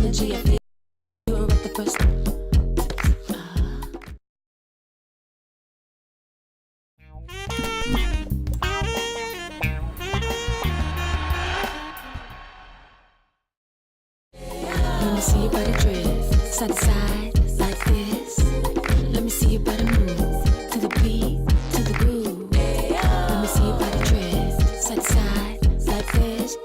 energy I feel. Do it right the first. Let me see your body drift, side to side, like this. Let me see your body move, to the beat, to the groove. Let me see your body drift, side to side, like this.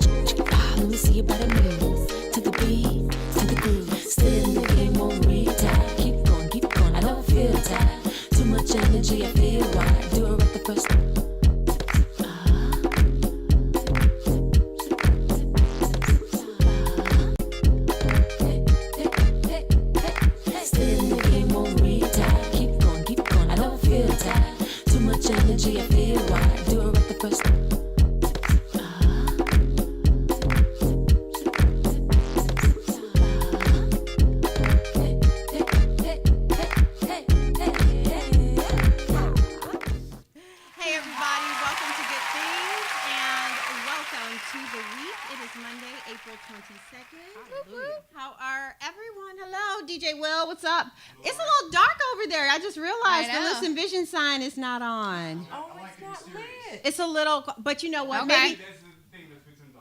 Let me see your body move, to the beat, to the groove. Still in the game, won't retire. Keep going, I don't feel tired. Too much energy, I feel wired. Do it right the first time. Energy, I feel why. Do it right the first time. Hey everybody, welcome to Good Things and welcome to the week. It is Monday, April 22nd. Hallelujah. How are everyone? Hello, DJ Will, what's up? It's a little dark over there. I just realized the Listen Vision sign is not on. Oh, it's not lit. It's a little, but you know what? Okay. Maybe That's the thing that's between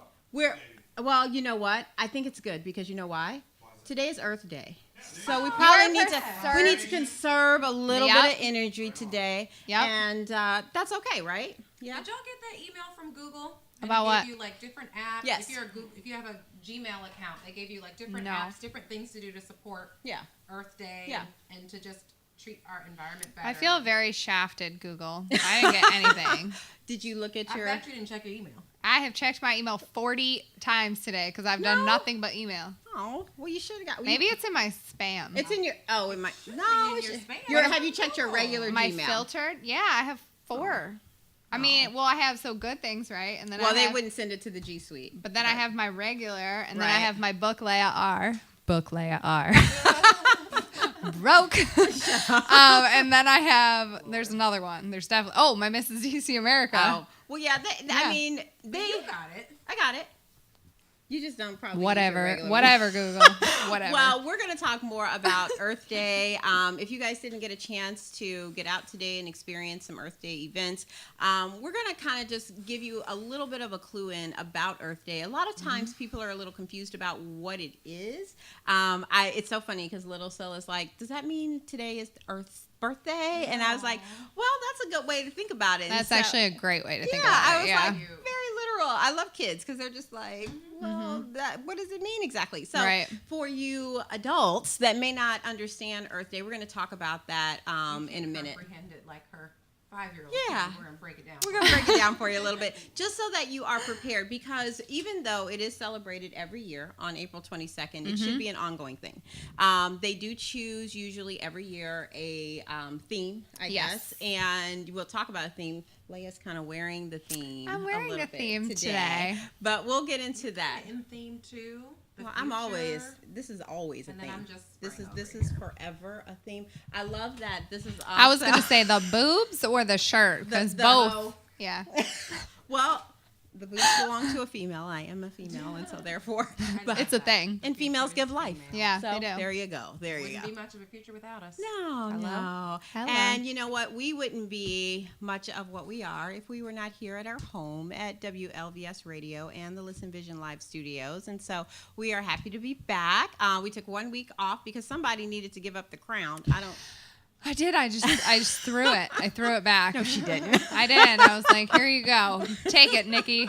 the well, you know what? I think it's good because you know why? Today is Earth Day. So we probably need to conserve a little bit of energy today. Yep. And that's okay, right? Yeah. Did y'all get that email from Google? And About it what? gave you like different apps. Yes. If you have a Gmail account, they gave you like different No. apps, different things to do to support Yeah. Earth Day Yeah. and to just treat our environment better. I feel very shafted, Google. I didn't get anything. Did you look at I your... bet you didn't check your email. I have checked my email 40 times today because I've done nothing but email. Oh, well, you should have got... Maybe it's in my spam. It's in your... Oh, it might... No. in it your should- spam. have you checked your regular my Gmail? filtered. Yeah, I have 4. I mean, well, I have So Good Things, right? And then Well, I they have, wouldn't send it to the G Suite. But then I have my regular, and then I Right. have my Book Leia R. Book Leia R. Broke. And then I have, there's another one. There's definitely, my Mrs. DC America. Oh. Well, yeah. I Yeah. mean, You got it. I got it. You just don't probably... use your Whatever. regular Whatever, Google. Whatever. Well, we're going to talk more about Earth Day. If you guys didn't get a chance to get out today and experience some Earth Day events, we're going to kind of just give you a little bit of a clue in about Earth Day. A lot of times people are a little confused about what it is. It's so funny because Little Sil is like, does that mean today is Earth's birthday? And I was like, well, that's a good way to think about it. And That's so- actually a great way to think yeah, about I it. was Yeah. like, very literal. I love kids because they're just like, well, what does it mean exactly? So Right. for you adults that may not understand Earth Day, we're going to talk about that in a minute. Comprehend it like her 5-year-old. Yeah. We're going to break it down. We're going to break it down for you a little bit, just so that you are prepared, because even though it is celebrated every year on April 22nd, it should be an ongoing thing. They do choose usually every year a theme, I Yes. guess, and we'll talk about a theme. Leia's kind of wearing the theme. I'm wearing a little the bit theme today. But we'll get into that. In theme too. The Well, I'm future. always. This is always a And theme. then I'm just This is spraying this over is forever a theme. I love that. This is. Also, I was going to say the boobs or the shirt because The- both. Yeah. Well, the boobs belong to a female. I am a female, and so therefore, but, It's a thing. and females give life. Yeah, So they do. there you go. There you Wouldn't go. be much of a future without us. No, Hello? no. Hello. And you know what? We wouldn't be much of what we are if we were not here at our home at WLVS Radio and the Listen Vision Live Studios. And so we are happy to be back. We took 1 week off because somebody needed to give up the crown. I did. I just threw it. I threw it back. No, she didn't. I did. I was like, here you go. Take it, Nikki.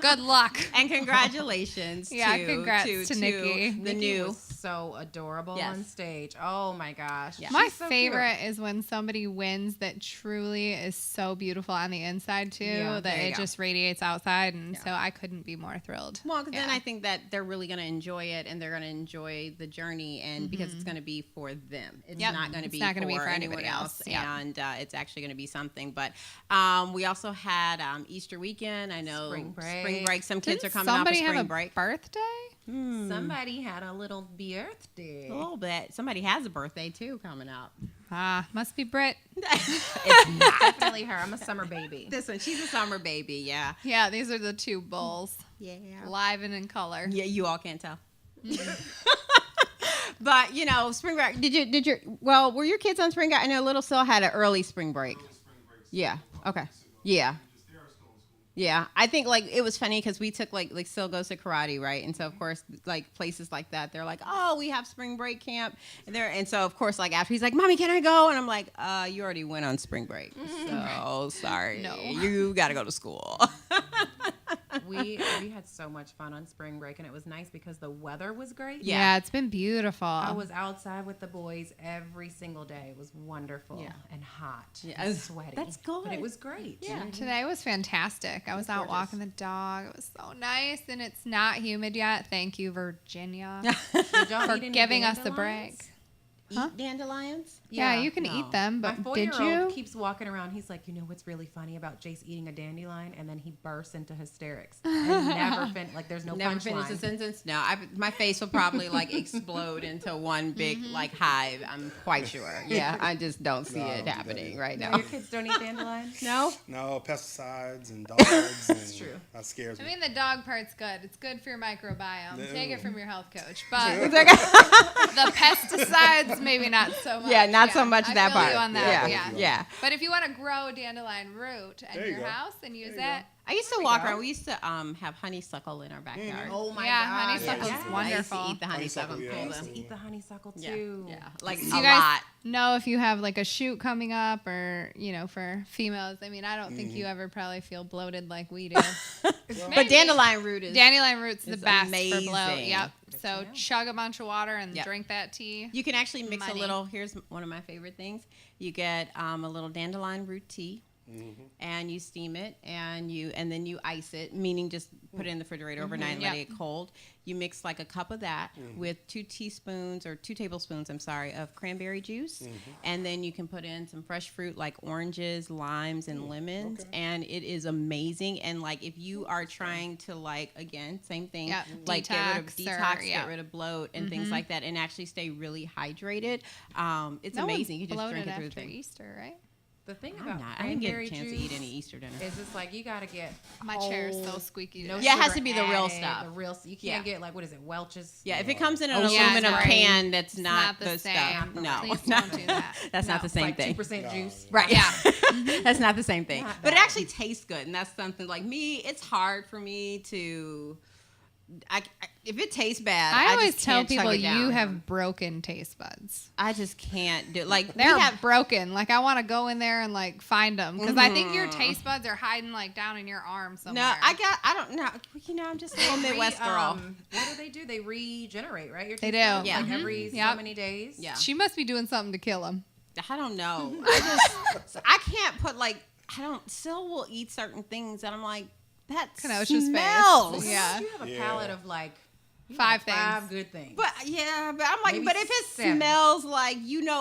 Good luck. And congratulations Yeah, to, congrats to Nikki. the Nikki new. was so adorable Yes. on stage. Oh my gosh. Yeah. My She's so favorite is when somebody wins that truly is so beautiful on the inside too Yeah, that there you it go. just radiates outside, and Yeah. so I couldn't be more thrilled. Well, 'cause then Yeah. I think that they're really going to enjoy it, and they're going to enjoy the journey, and because it's going to be for them. It's Yep. not going to It's be not gonna be for for anyone anybody else. else. Yep. And it's actually going to be something. But we also had Easter weekend. I know Spring break. Some kids Didn't are coming off of somebody spring have a break. birthday? Somebody had a little birthday. A little bit. Somebody has a birthday too coming up. Must be Brit. It's definitely her. I'm a summer baby. This one, she's a summer baby. Yeah. Yeah, these are the two bulls, Yeah. live and in color. Yeah. You all can't tell. But spring break. Were your kids on spring break? I know Little Sil had an early spring break. Yeah. Okay. Yeah. Yeah, I think it was funny because we took like Sil goes to karate, right? And so of course places like that, they're like, oh, we have spring break camp, and so of course after he's like, Mommy, can I go? And I'm like, you already went on spring break, so sorry, No, you got to go to school. We had so much fun on spring break, and it was nice because the weather was great. Yeah, it's been beautiful. I was outside with the boys every single day. It was wonderful and hot and sweaty. That's good. But it was great. Yeah, today was fantastic. I was out walking the dog. It was so nice, and it's not humid yet. Thank you, Virginia, for giving us the break. Huh? Eat dandelions? Yeah, you can eat them, but my did 4-year-old you? keeps walking around. He's like, what's really funny about Jace eating a dandelion? And then he bursts into hysterics. And never there's no Never punchline. finish a sentence? No, my face will probably explode into one big hive. I'm quite sure. Yeah, I just don't see it happening right now. Your kids don't eat dandelions? No? No, pesticides and dogs. That's true. That scares me. I mean, the dog part's good. It's good for your microbiome. Take it from your health coach. But the pesticides, maybe not so much. Yeah, not so much I that feel part. you on that. Yeah. Yeah. But if you want to grow a dandelion root in There you your go. house and use There you it. I used to walk around. We used to have honeysuckle in our backyard. Oh my Yeah, God. honeysuckle's Yes. wonderful. I used to eat the honeysuckle. Honeysuckle, yeah. I Pull used them. to eat the honeysuckle Yeah, too. yeah, like Do a you guys lot. know if you have a shoot coming up or, for females? I mean, I don't think you ever probably feel bloated like we do. But dandelion root is. Dandelion root's the It's best amazing. for bloat. Yep. Good So to know. chug a bunch of water and Yep. drink that tea. You can actually mix Money. a little. Here's one of my favorite things. You get a little dandelion root tea, and you steam it, and then you ice it, meaning just put it in the refrigerator overnight and let it get cold. You mix a cup of that with 2 tablespoons, of cranberry juice, and then you can put in some fresh fruit like oranges, limes, and lemons, and it is amazing. And if you are trying to again, same thing, Yep, get rid of detox or- get rid of bloat and things like that, and actually stay really hydrated. It's No amazing. You one's just drink bloated it through the after thing. Easter, right? The thing I'm about not. I didn't get a cranberry chance to juice eat any Easter dinner. is just you got to get My chair is so whole, squeaky. no today. Yeah, it has sugar to be the real added, stuff. The real, you Yeah. can't get what is it, Welch's? Yeah, if it comes in an yeah, aluminum right. can, that's not the the same. stuff. No, Please don't do that. That's not No. the It's same like thing. 2% juice. Right. Yeah. That's not the same thing. Not But it bad. actually tastes good, and that's something me. It's hard for me to. If it tastes bad, I always just tell can't chug people it down. you have broken taste buds. I just can't do. They're we have. broken. I want to go in there and find them because I think your taste buds are hiding down in your arm somewhere. No, I don't know. I'm just a little Midwest girl. What do? They regenerate, right? Your They taste buds? do. Yeah. Every Yep. so many days. Yeah. She must be doing something to kill them. I don't know. I can't put Sil will eat certain things, and I'm like, that Kenosha's smells. face. Yeah. You have a Yeah. palate of you 5 like five things. good things. But but I'm like, Maybe but if it 7. smells like,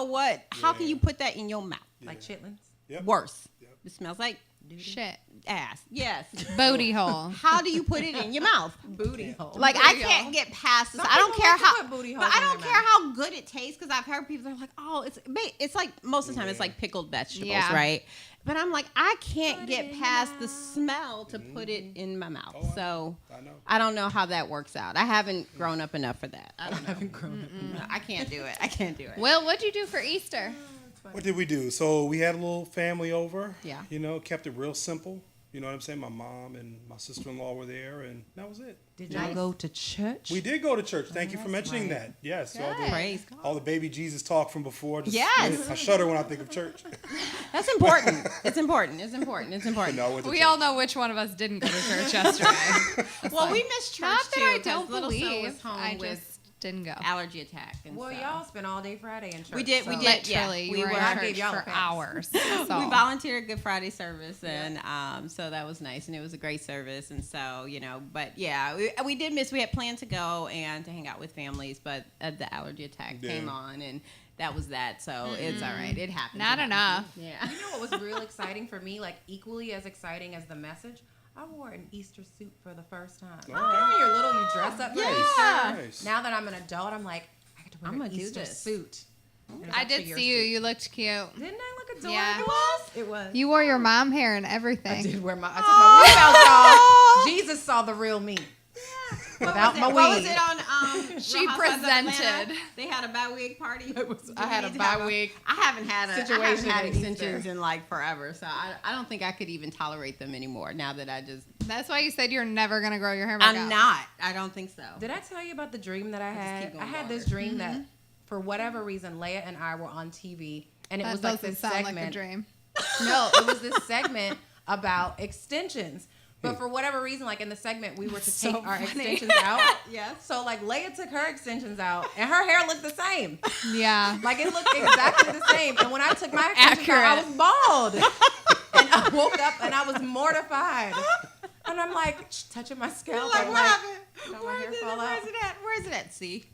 what? How can Yeah. you put that in your mouth? Like chitlins. Yep. Worse. Yep. It smells like Shit. ass. Yes. Booty hole. How do you put it in your mouth? Booty hole. Like I can't get past this. Some I don't people care like to how. put booty But holes I in don't their care mouth. how good it tastes because I've heard people that are like, oh, it's like most of the time it's like pickled vegetables, Yeah. right? But I'm like, I can't get past the smell to put it in my mouth. Oh, So I know. I don't know how that works out. I haven't grown up enough for that. I don't know. haven't grown up. No, I can't do it. I can't do it. Will, what'd you do for Easter? What did we do? So we had a little family over. Yeah. Kept it real simple. You know what I'm saying? My mom and my sister-in-law were there, and that was it. Did y'all go to church? We did go to church. Thank you for that's mentioning right. that. Yes. Praise God. All the baby Jesus talk from before. Yes. I shudder when I think of church. That's important. It's important. It's important. It's important. No, I went to We church. all know which one of us didn't go to church yesterday. Well, we missed church Not too. that I 'cause don't little Sil believe. was home I with just didn't go. allergy attack. And Well, so. y'all spent all day Friday in church. We did. so- We did. Literally, Yeah, you were were. in I church gave y'all a for pass. hours. We So. volunteered Good Friday service, and so that was nice, and it was a great service, and so but yeah, we did miss. We had planned to go and to hang out with families, but the allergy attack came on, and that was that. So it's all right. It happened. Not enough. Yeah. You know what was real exciting for me? Equally as exciting as the message. I wore an Easter suit for the first time. You know, when you're little, you dress up for Yeah. Easter. Nice. Now that I'm an adult, I'm like, I get to wear I'm an gonna do Easter this. suit. It was I actually did your see you. suit. You looked cute. Didn't I look adorable? Yeah. It was. You wore your mom hair and everything. I did wear my. I took my wig out, y'all. Jesus saw the real me. without my What was wig. it on? She Real Housewives of Atlanta? presented. They had a bi-wig party. I had a bi-wig I haven't had situation at extensions Easter. in like forever, so I don't think I could even tolerate them anymore. Now that I just, That's why you said you're never gonna grow your hair back I'm out. not. I don't think so. Did I tell you about the dream that I just had? keep going I had this longer. dream that, for whatever reason, Leia and I were on TV, and it That was doesn't like this sound segment. like a dream. No, it was this segment about extensions. But for whatever reason, like in the segment, we were to So take our funny. extensions out. Yes. So like Leia took her extensions out, and her hair looked the same. Yeah. Like it looked exactly the same. And when I took my extensions out, I was bald. And I woke up and I was mortified. And I'm like touching my scalp. Like, I'm what happened? did my hair fall out? Where's it at? Where's it at? See?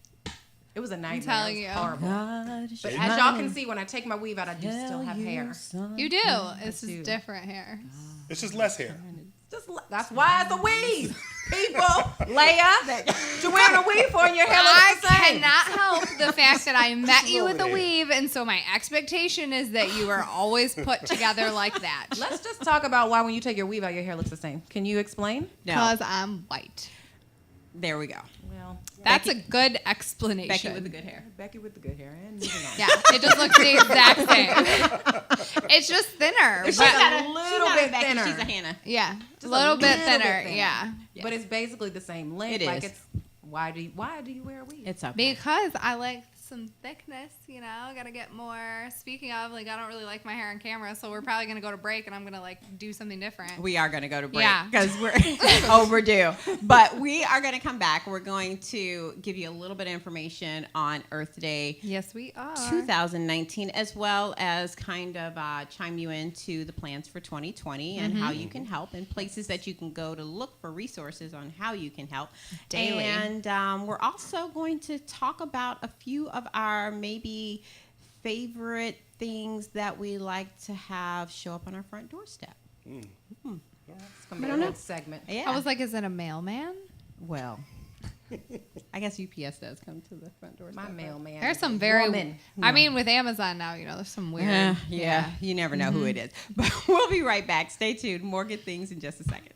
It was a nightmare. telling It was you. horrible. But as y'all can see, when I take my weave out, I do still have hair. You do. It's do. just different hair. It's just less hair. That's why it's a weave. People, Leia, you're wearing a weave for and your hair looks the I same. cannot help the fact that I met you with a Over there. weave, and so my expectation is that you are always put together like that. Let's just talk about why when you take your weave out, your hair looks the same. Can you explain? No. Because I'm white. There we go. Well, That's a good explanation. Becky with the good hair. Becky with the good hair. And moving on. Yeah, it just looks the exact same. It's just thinner. She's But, a little bit Becky, thinner. She's a Hannah. yeah, a Just little bit little thinner. bit Yeah. But it's basically the same length. It Like is. it's why do you wear a weave? It's okay. Because I like some thickness, you know, gotta get more. Speaking of, like, I don't really like my hair on camera, so we're probably gonna go to break and I'm gonna, like, do something different. We are going to go to break Yeah. because we're overdue. But we are going to come back. We're going to give you a little bit of information on Earth Day Yes, we are. 2019, as well as kind of chime you into the plans for 2020 and how you can help and places that you can go to look for resources on how you can help. Daily. And we're also going to talk about a few of our maybe favorite things that we like to have show up on our front doorstep. It's gonna be I a don't know. good segment. Yeah. I was like, is it a mailman? Well, I guess UPS does come to the front door. My mailman. There's is some a very. woman. I mean, with Amazon now, you know, there's some weird. Yeah, you never know who it is. But we'll be right back. Stay tuned. More good things in just a second.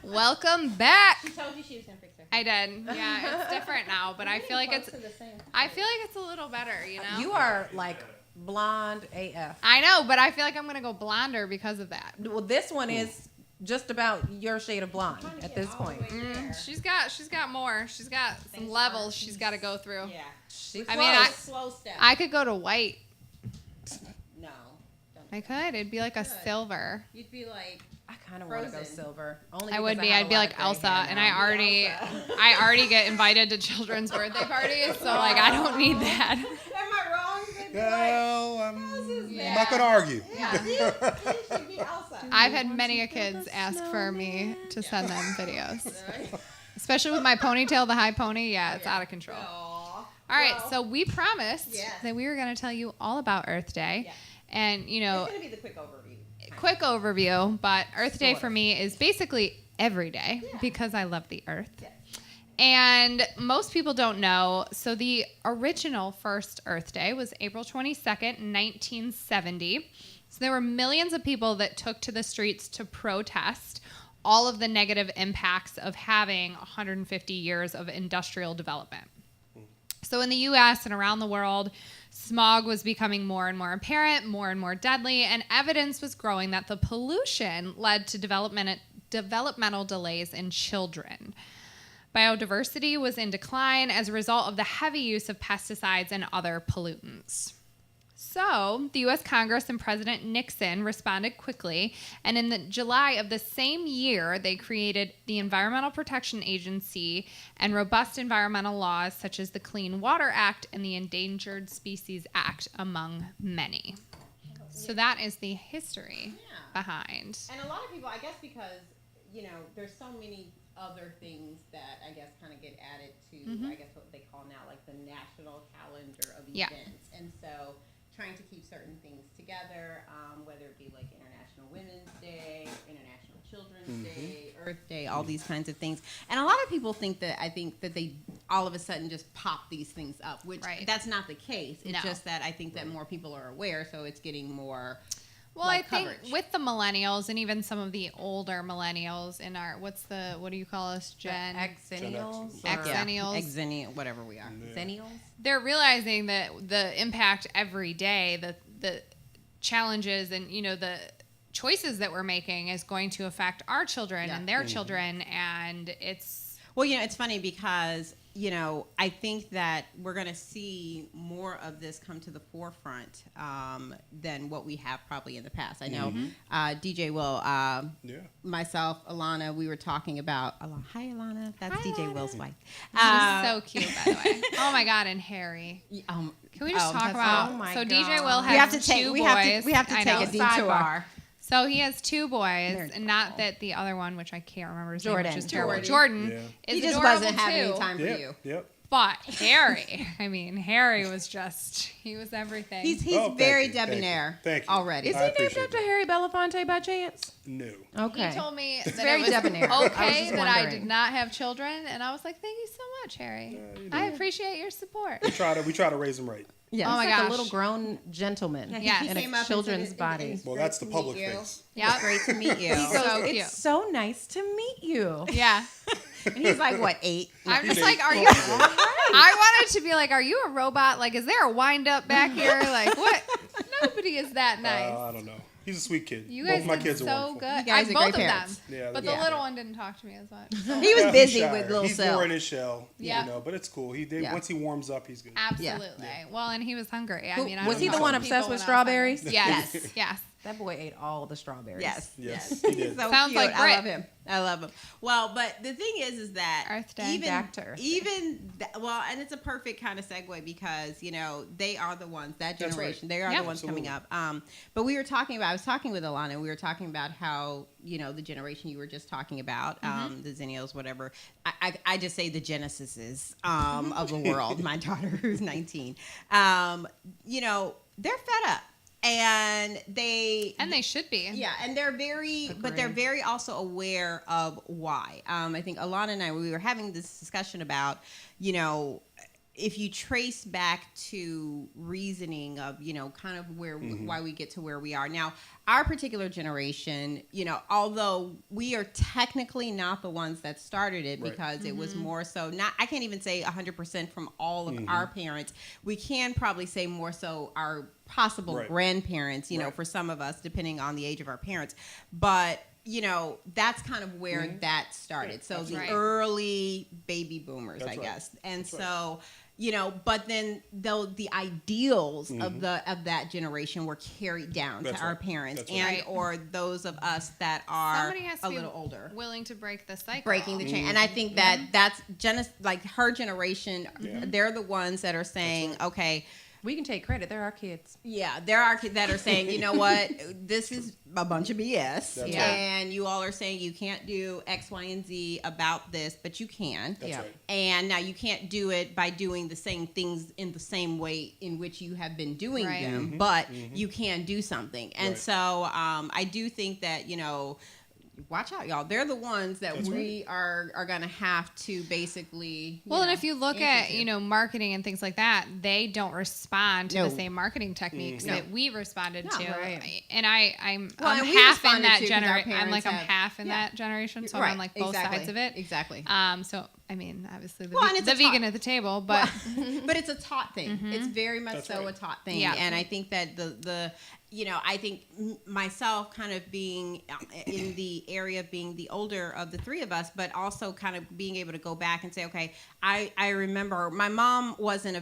Welcome back. She told you she was going to fix her. I did. Yeah, it's different now, but I feel like it's. the same. I feel like it's a little better, you know. You are like blonde AF. I know, but I feel like I'm gonna go blonder because of that. Well, this one is just about your shade of blonde at this point. She's got more. She's got some levels she's got to go through. Yeah. She I mean, Slow step. I could go to white. No. I could. It'd be like a silver. You'd be like, I kind of want to go Frozen. silver. Only I because would be. have I'd a be lot like of gray Elsa, hair and now. I already get invited to children's birthday parties, so like I don't need that. am I wrong? They'd be Well, I'm not going to argue. like, you should be Elsa. I've had many a kids ask for me to send them videos, especially with my ponytail, the high pony. Yeah, it's out of control. Aw. All right, so we promised Yes. that we were going to tell you all about Earth Day. Yes. And, you know, It's going to be the quick overview, but Earth Day for me is basically every day because I love the earth. Yes. And most people don't know. So the original first Earth Day was April 22nd, 1970. So there were millions of people that took to the streets to protest all of the negative impacts of having 150 years of industrial development. So in the U.S. and around the world, smog was becoming more and more apparent, more and more deadly, and evidence was growing that the pollution led to developmental delays in children. Biodiversity was in decline as a result of the heavy use of pesticides and other pollutants. So the U.S. Congress and President Nixon responded quickly, and in July of the same year, they created the Environmental Protection Agency and robust environmental laws such as the Clean Water Act and the Endangered Species Act, among many. So that is the history behind. And a lot of people, I guess because, you know, there's so many other things that I guess kind of get added to, I guess what they call now like the national calendar of events. And so trying to keep certain things together, whether it be like International Women's Day, International Children's Day, Earth Day, all these kinds of things. And a lot of people think that they all of a sudden just pop these things up, which that's not the case. It's just that I think that more people are aware, so it's getting more. Well, I think with the millennials and even some of the older millennials in our, what do you call us, Gen? Xennials? Xennials. Whatever we are. Xennials? They're realizing that the impact every day, the challenges and, you know, the choices that we're making is going to affect our children and their children. And it's... Well, you know, it's funny because, you know, I think that we're going to see more of this come to the forefront than what we have probably in the past. I know DJ Will, myself, Alana, we were talking about... Hi, Alana. That's Hi, DJ Alana. Will's wife. She's so cute, by the way. Oh, my God, and Harry. Can we just talk about... So DJ Will has two boys. We have to take a detour. So he has two boys, and not that the other one, which I can't remember his name, which is terrible. Jordan. Is He just adorable wasn't having too. any time for you. Yep. But Harry, Harry was just, he was everything. He's thank very you, debonair thank you. already. Is I he named appreciate after that. Harry Belafonte by chance? No. Okay. He told me that very it was debonair. I was okay just that I wondering. did not have children, and I was like, "Thank you so much, Harry. you I appreciate your support." We try to raise them right. Yes. Oh my He's like gosh. a little grown gentleman Yeah, He in came a up and children's said, body. "It's Well, great that's the to public meet you. face. Yeah, Great to meet you." He goes, So it's cute. so nice to meet you. yeah. And he's like, what, 8? I'm just He's like, eight. are you? I wanted to be like, are you a robot? Like, is there a wind up back here? Like, what? Nobody is that nice. I don't know. He's a sweet kid. You Both guys my did kids are so wonderful. good. You guys are both great of them. parents. Yeah, But they're the good. little one didn't talk to me as much. So. He was He's busy shy. with little He's Sil. more in his shell. Yeah. You know, but it's cool. Yeah. Once he warms up, he's good. Absolutely. Well, and he was hungry. I mean, I Was don't he know the one some obsessed people with when I was hungry. strawberries? Yes. Yes. That boy ate all the strawberries. Yes. Yes, he did. So Sounds cute. like I Brit. love him. I love him. Well, but the thing is that Earth Day. even Back to Earth Day. well, and it's a perfect kind of segue because you know they are the ones that That's generation. right. They are Yeah. the ones Absolutely. coming up. But we were talking about. I was talking with Alana. And we were talking about how you know the generation you were just talking about, the Zennials, whatever. I just say the Genesises of the world. My daughter, who's 19, you know, they're fed up. And they should be. yeah, and they're very, but they're very also aware of why. I think Alana and I, we were having this discussion about, you know, if you trace back to reasoning of, you know, kind of where why we get to where we are now. Our particular generation, you know, although we are technically not the ones that started it Right. because it was more so not. I can't even say 100% from all of our parents. We can probably say more so our possible Right. grandparents, you know, Right. for some of us, depending on the age of our parents. But, you know, that's kind of where that started. So the Right. early baby boomers, That's I right. guess. And That's right. so, you know, but then the ideals of that generation were carried down That's to our right. parents That's and right. or those of us that are Somebody has to a be little older. willing to break the cycle. Breaking the chain, and I think that that's like her generation. Yeah. They're the ones that are saying, That's "Okay, We can take credit. They're our kids. Yeah, there are kids that are saying, you know what, this is a bunch of BS. That's Yeah. right. And you all are saying you can't do X, Y, and Z about this, but you can. That's Yeah. right. And now you can't do it by doing the same things in the same way in which you have been doing Right. them, but you can do something. And Right. so I do think that, watch out, y'all. They're the ones that That's we are going to have to basically. Well, and if you look at, answer to. marketing and things like that, they don't respond to No. the same marketing techniques that we responded No, to. right. And I'm Well, and we half in responded that to 'cause our generation. I'm parents I'm have- half in yeah. that generation, so Right, I'm on like both exactly, sides of it. Exactly. So I mean, obviously the, Well, and it's the a vegan top- at the table, but But it's a taught thing. It's very much That's so right. a taught thing. Yeah. And I think that I think myself kind of being in the area of being the older of the three of us, but also kind of being able to go back and say, okay, I remember my mom wasn't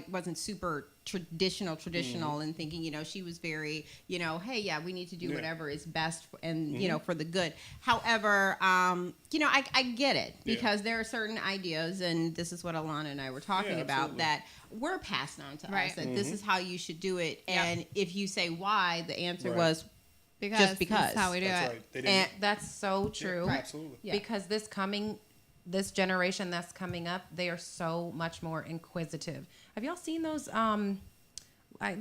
wasn't super traditional and thinking, she was very, hey, yeah, we need to do Yeah. whatever is best and, for the good. However, I get it because there are certain ideas, and this is what Alana and I were talking Yeah, about, absolutely. that were passed on to Right. us, that this is how you should do it. Yep. And if you say why, the answer Right. was because just because. that's how we do That's it. right. They didn't. That's so true. Yeah, absolutely. Yeah. Because this generation that's coming up, they are so much more inquisitive. Have y'all seen those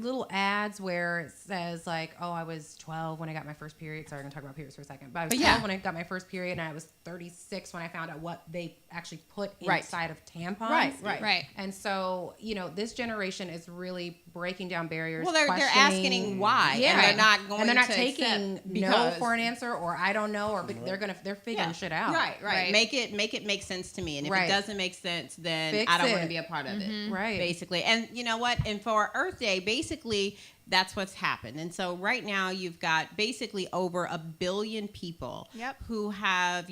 little ads where it says like, oh, I was 12 when I got my first period. Sorry, I'm gonna talk about periods for a second. But I was 12 when I got my first period, and I was 36 when I found out what they actually put Right. inside of tampons. Right. And so, this generation is really breaking down barriers. Well, they're questioning- asking why, Yeah. and they're not going and they're not to taking accept no because- for an answer, or I don't know, or they're figuring shit out. Right. Make it make sense to me, and if Right. it doesn't make sense, then Fix I don't want it. to be a part of it. Right. Basically, and you know what? And for Earth Day, basically, that's what's happened. And so right now, you've got basically over 1 billion people Yep. who have,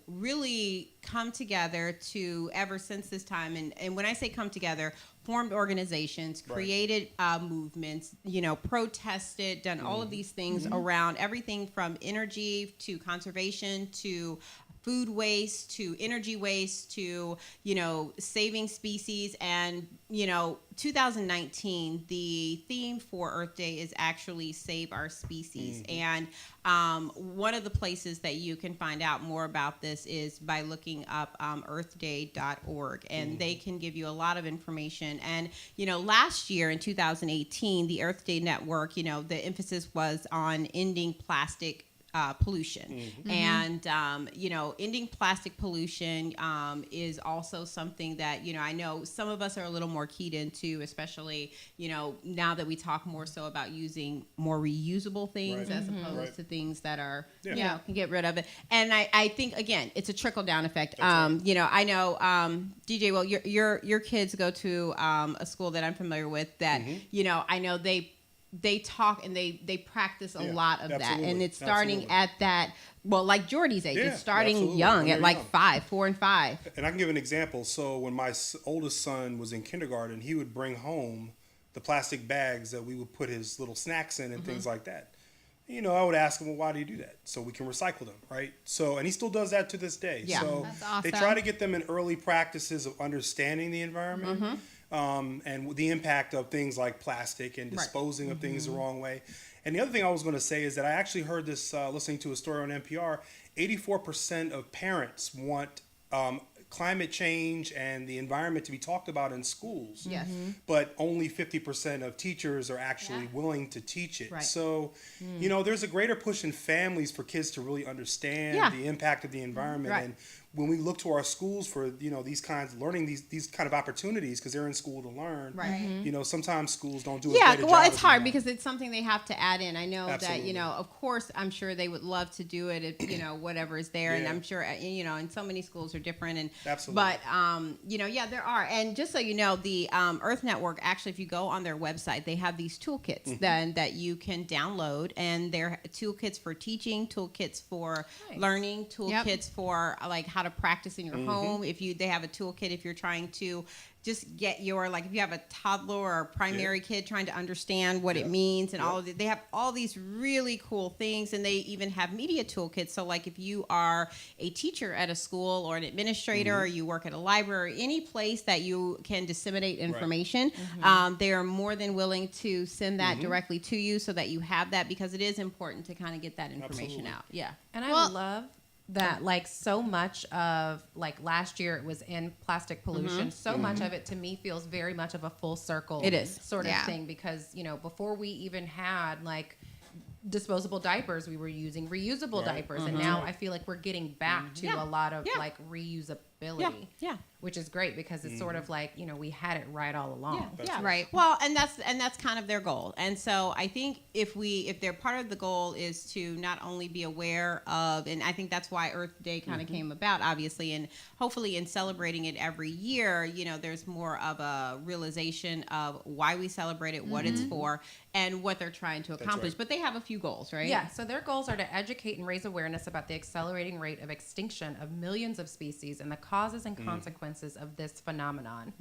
really come together to ever since this time. And when I say come together, formed organizations, Right. created movements, protested, done all of these things around everything from energy to conservation to food waste to energy waste to, saving species. And, 2019, the theme for Earth Day is actually Save Our Species. And one of the places that you can find out more about this is by looking up earthday.org. And they can give you a lot of information. And, last year in 2018, the Earth Day Network, the emphasis was on ending plastic pollution. And, ending plastic pollution is also something that, I know some of us are a little more keyed into, especially, now that we talk more so about using more reusable things Right. as opposed Right. to things that are, Yeah. can get rid of it. And I think, again, it's a trickle down effect. That's right. I know, DJ, well, your kids go to a school that I'm familiar with that, I know they talk and they practice a Yeah, lot of that, and absolutely. it's starting Absolutely. at that. Well, like Jordy's age, Yeah, it's starting absolutely. young When at they're like young. 4 and 5. And I can give an example. So when my oldest son was in kindergarten, he would bring home the plastic bags that we would put his little snacks in and things like that. I would ask him, well, why do you do that? So we can recycle them, right? So, and he still does that to this day. Yeah. So That's awesome. they try to get them in early practices of understanding the environment and the impact of things like plastic and disposing of things the wrong way. And the other thing I was going to say is that I actually heard this listening to a story on NPR. 84% of parents want climate change and the environment to be talked about in schools. Yes. But only 50% of teachers are actually willing to teach it. Right. So, there's a greater push in families for kids to really understand Yeah. the impact of the environment. Right. And when we look to our schools for, these kinds of learning, these kind of opportunities, because they're in school to learn, Right. Sometimes schools don't do as Yeah, great a well, job it's as hard we want. because it's something they have to add in. I know Absolutely. that, of course, I'm sure they would love to do it if, whatever is there. And Yeah. I'm sure, and so many schools are different. And Absolutely. But, there are. And just so you know, the Earth Network, actually, if you go on their website, they have these toolkits that you can download. And they're toolkits for teaching, toolkits for learning, toolkits for, like, how to practice in your home. They have a toolkit if you're trying to, just get your, like if you have a toddler or a primary kid trying to understand what it means and all of it, they have all these really cool things, and they even have media toolkits. So like if you are a teacher at a school or an administrator or you work at a library, any place that you can disseminate information, they are more than willing to send that directly to you so that you have that, because it is important to kind of get that information out. Yeah. And I love that, like, so much of, like, last year it was in plastic pollution. So much of it to me feels very much of a full circle sort of thing, because, you know, before we even had like disposable diapers, we were using reusable diapers, and now I feel like we're getting back to a lot of like reusability, which is great, because it's sort of like, you know, we had it right all along. Right. Well, and that's kind of their goal. And so I think if they're part of the goal is to not only be aware of, and I think that's why Earth Day kind of came about, obviously, and hopefully in celebrating it every year, you know, there's more of a realization of why we celebrate it, what it's for, and what they're trying to accomplish. But they have a few goals, right? Yeah. So their goals are to educate and raise awareness about the accelerating rate of extinction of millions of species and the causes and consequences of this phenomenon.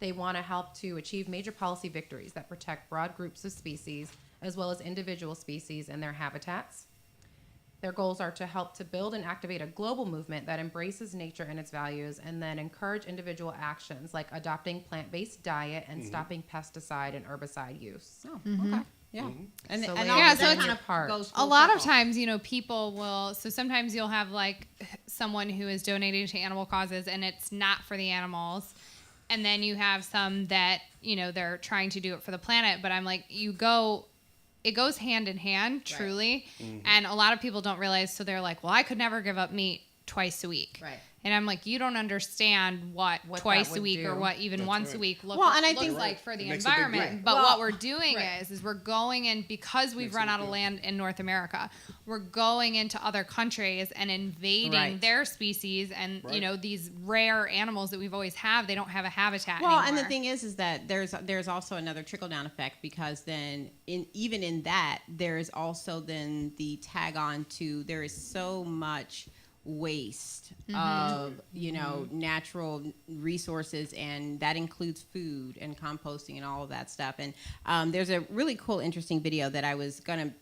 They want to help to achieve major policy victories that protect broad groups of species as well as individual species and their habitats. Their goals are to help to build and activate a global movement that embraces nature and its values, and then encourage individual actions like adopting plant-based diet and stopping pesticide and herbicide use. Oh, okay. Yeah. And, So and they- all Yeah, of so that it's kind of part. goes A full lot of circle. times, you know, people will, so sometimes you'll have like someone who is donating to animal causes and it's not for the animals. And then you have some that, you know, they're trying to do it for the planet. But I'm like, it goes hand in hand, truly. And a lot of people don't realize. So they're like, well, I could never give up meat twice a week. Right. And I'm like, you don't understand what twice that a would week do. or what even once a week Well, and I looks think- like for the It makes a big environment. difference. But Well, what we're doing is we're going in, because we've Makes a run big out of difference. land in North America, we're going into other countries and invading their species, and you know, these rare animals that we've always had, they don't have a habitat Well, anymore. and the thing is that there's also another trickle down effect, because then even in that there is also then the tag on to, there is so much waste of, you know, natural resources, and that includes food and composting and all of that stuff. And there's a really cool, interesting video that I was gonna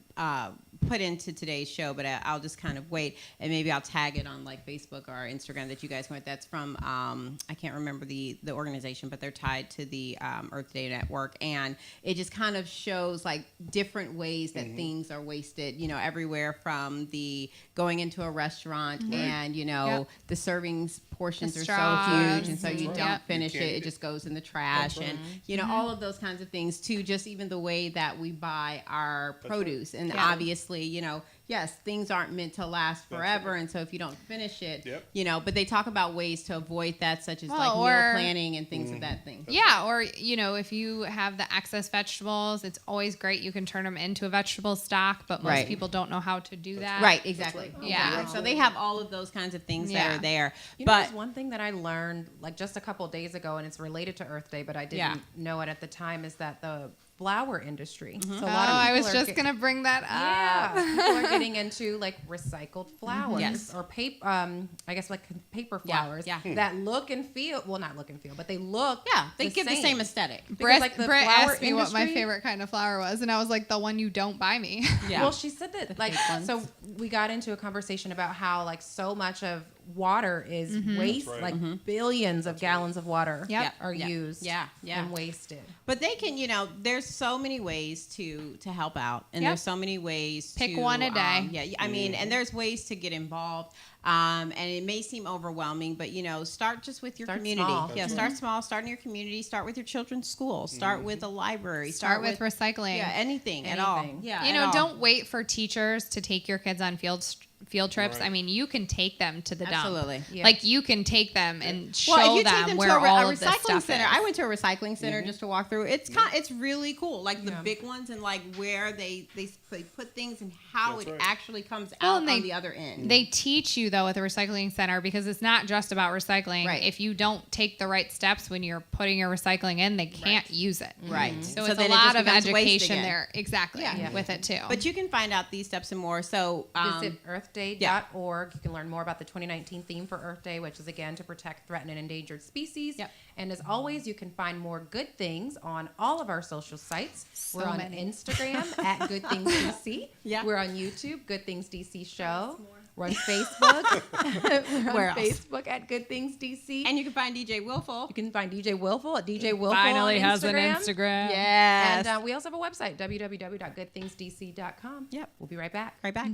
put into today's show, but I'll just kind of wait, and maybe I'll tag it on like Facebook or Instagram that you guys went. That's from I can't remember the organization, but they're tied to the Earth Day Network, and it just kind of shows like different ways that things are wasted, you know, everywhere from the going into a restaurant and, you know, the servings portions The are straws. so huge, and so you Yep. don't finish You it, can't- it just goes in the trash, and you know, all of those kinds of things too, just even the way that we buy our produce. And obviously, you know, yes, things aren't meant to last forever, and so if you don't finish it, you know, but they talk about ways to avoid that, such as like meal planning and things of that thing. Yeah, or, you know, if you have the excess vegetables, it's always great. You can turn them into a vegetable stock, but most people don't know how to do that. Right, exactly. Yeah. Exactly. So they have all of those kinds of things that are there. You know, But there's one thing that I learned like just a couple days ago, and it's related to Earth Day, but I didn't know it at the time, is that the flower industry. So a lot of I was people are just going to bring that up. Yeah, people are getting into like recycled flowers, Yes. or paper. I guess like paper flowers yeah. that look and feel, well, not look and feel, but they look. they give the same aesthetic. Because, like, the Brett flower asked me what my industry- favorite kind of flower was, and I was like, the one you don't buy me. Yeah. Well, she said that like fake ones. so we got into a conversation about how like so much of water is waste, That's right. like billions of gallons of water Yep. are used and wasted. But they can, you know, there's so many ways to help out, and there's so many ways Pick to one a day. I mean, and there's ways to get involved. And it may seem overwhelming, but you know, start just with your Start community. small. Yeah, start small. Start in your community. Start with your children's school. Start with a library. Start with recycling. Yeah, anything at all. Anything. Yeah, You at know, all. don't wait for teachers to take your kids on field trips. Right. I mean, you can take them to the dump. Absolutely. Yeah. Like, you can take them and show Well, if you take them them where to all a of this recycling stuff center, is. I went to a recycling center just to walk through. It's it's really cool, like the big ones, and like where they put things and how That's it right. actually comes Well, out and on the other end. They teach you though at the recycling center, because it's not just about recycling. Right. If you don't take the right steps when you're putting your recycling in, they can't use it. Right. So, So it's then a it lot just of becomes waste education again. there. Exactly. With it too. But you can find out these steps and more. So Visit earthday.org. You can learn more about the 2019 theme for Earth Day, which is again to protect threatened and endangered species. Yep. And as always, you can find more good things on all of our social sites. We're on many. Instagram at Good Things DC. Yeah. We're on YouTube, Good Things DC Show. We're on Facebook. Where on else? Facebook at Good Things DC. and you can find DJ Willful. you can find DJ Willful at DJ Willful Finally on has an Instagram. Instagram. Yes. And we also have a website, www.goodthingsdc.com. Yep. We'll be right back. Right back.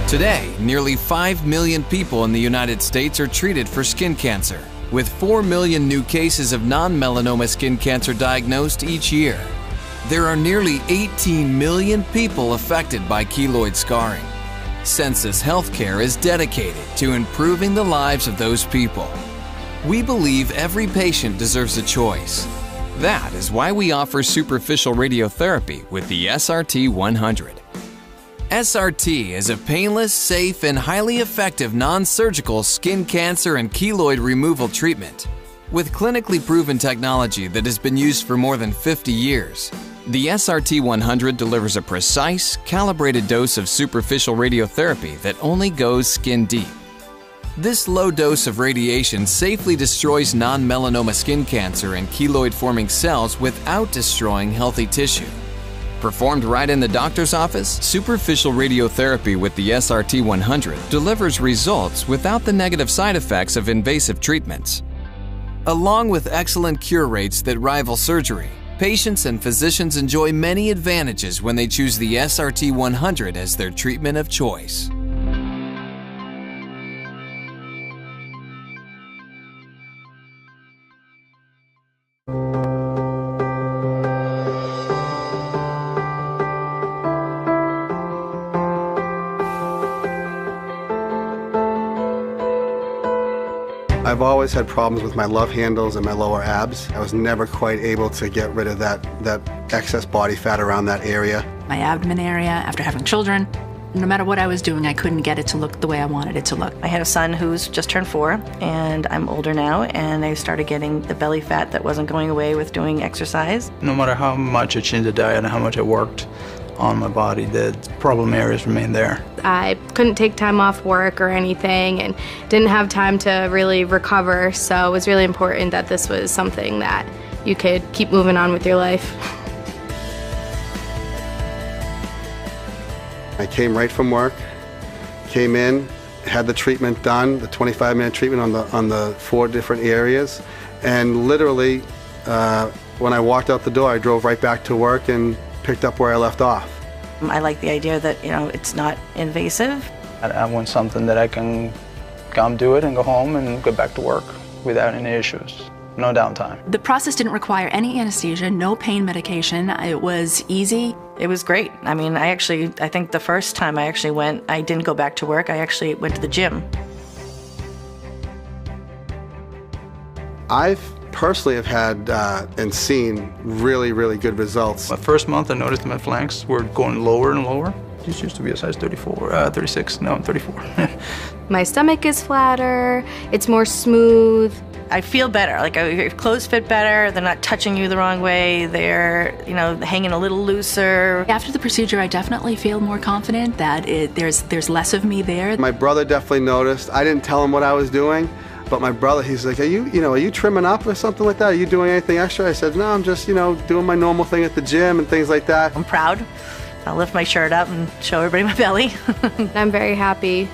Today, nearly 5 million people in the United States are treated for skin cancer, with 4 million new cases of non-melanoma skin cancer diagnosed each year. There are nearly 18 million people affected by keloid scarring. Census Healthcare is dedicated to improving the lives of those people. We believe every patient deserves a choice. That is why we offer superficial radiotherapy with the SRT 100. SRT is a painless, safe, and highly effective non-surgical skin cancer and keloid removal treatment. With clinically proven technology that has been used for more than 50 years, the SRT 100 delivers a precise, calibrated dose of superficial radiotherapy that only goes skin deep. This low dose of radiation safely destroys non-melanoma skin cancer and keloid-forming cells without destroying healthy tissue. Performed right in the doctor's office, superficial radiotherapy with the SRT 100 delivers results without the negative side effects of invasive treatments. Along with excellent cure rates that rival surgery, patients and physicians enjoy many advantages when they choose the SRT 100 as their treatment of choice. I've always had problems with my love handles and my lower abs. I was never quite able to get rid of that excess body fat around that area. My abdomen area after having children. No matter what I was doing, I couldn't get it to look the way I wanted it to look. I had a son who's just turned 4, and I'm older now, and I started getting the belly fat that wasn't going away with doing exercise. No matter how much I changed the diet and how much I worked on my body, the problem areas remain there. I couldn't take time off work or anything and didn't have time to really recover, so it was really important that this was something that you could keep moving on with your life. I came right from work, came in, had the treatment done, the 25-minute treatment on the 4 different areas, and literally when I walked out the door, I drove right back to work and picked up where I left off. I like the idea that, it's not invasive. I want something that I can come do it and go home and go back to work without any issues, no downtime. The process didn't require any anesthesia, no pain medication. It was easy. It was great. I mean, I think the first time I actually went, I didn't go back to work. I actually went to the gym. I've personally have had and seen really, really good results. My first month, I noticed my flanks were going lower and lower. These used to be a size 36. Now I'm 34. My stomach is flatter, it's more smooth. I feel better. Like your clothes fit better. They're not touching you the wrong way. They're, hanging a little looser. After the procedure, I definitely feel more confident that there's less of me there. My brother definitely noticed. I didn't tell him what I was doing, but my brother, he's like, are you trimming up or something like that? Are you doing anything extra? I said, no, I'm just, doing my normal thing at the gym and things like that. I'm proud. I'll lift my shirt up and show everybody my belly. I'm very happy